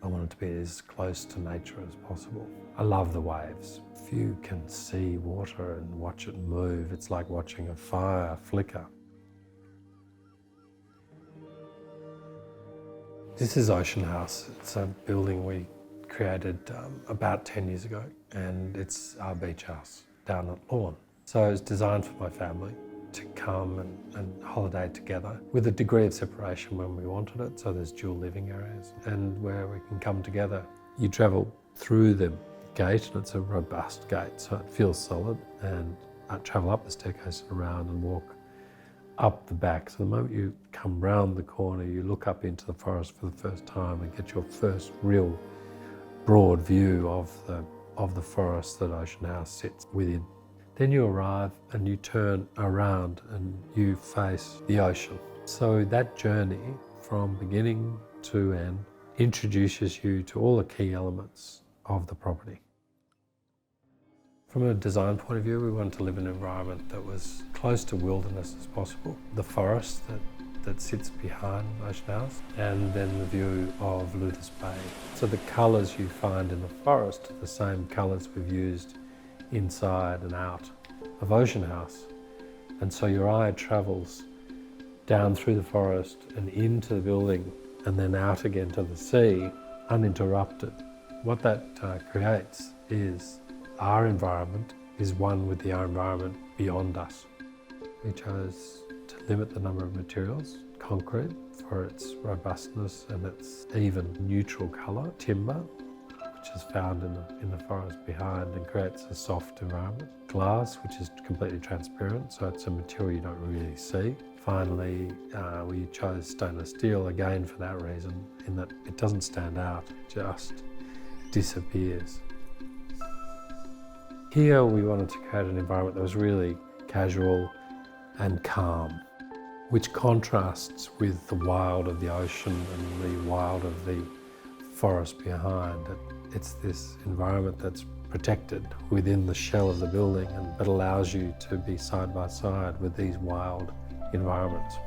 I want it to be as close to nature as possible. I love the waves. If you can see water and watch it move, it's like watching a fire flicker. This is Ocean House. It's a building we created about 10 years ago, and it's our beach house down at Lorne. So it's designed for my family to come and holiday together with a degree of separation when we wanted it. So there's dual living areas and where we can come together. You travel through the gate, and it's a robust gate, so it feels solid, and I travel up the staircase around and walk up the back. So the moment you come round the corner, you look up into the forest for the first time and get your first real broad view of the forest that Ocean House sits within. Then you arrive and you turn around and you face the ocean. So that journey from beginning to end introduces you to all the key elements of the property. From a design point of view, we wanted to live in an environment that was close to wilderness as possible. The forest that sits behind Ocean House, and then the view of Louttit Bay. So the colours you find in the forest are the same colours we've used inside and out of Ocean House. And so your eye travels down through the forest and into the building and then out again to the sea, uninterrupted. What that creates is our environment is one with the environment beyond us. We chose to limit the number of materials. Concrete for its robustness and its even neutral colour. Timber, which is found in the forest behind and creates a soft environment. Glass, which is completely transparent, so it's a material you don't really see. Finally, we chose stainless steel again for that reason, in that it doesn't stand out, it just disappears. Here we wanted to create an environment that was really casual and calm, which contrasts with the wild of the ocean and the wild of the forest behind. It's this environment that's protected within the shell of the building, but allows you to be side by side with these wild environments.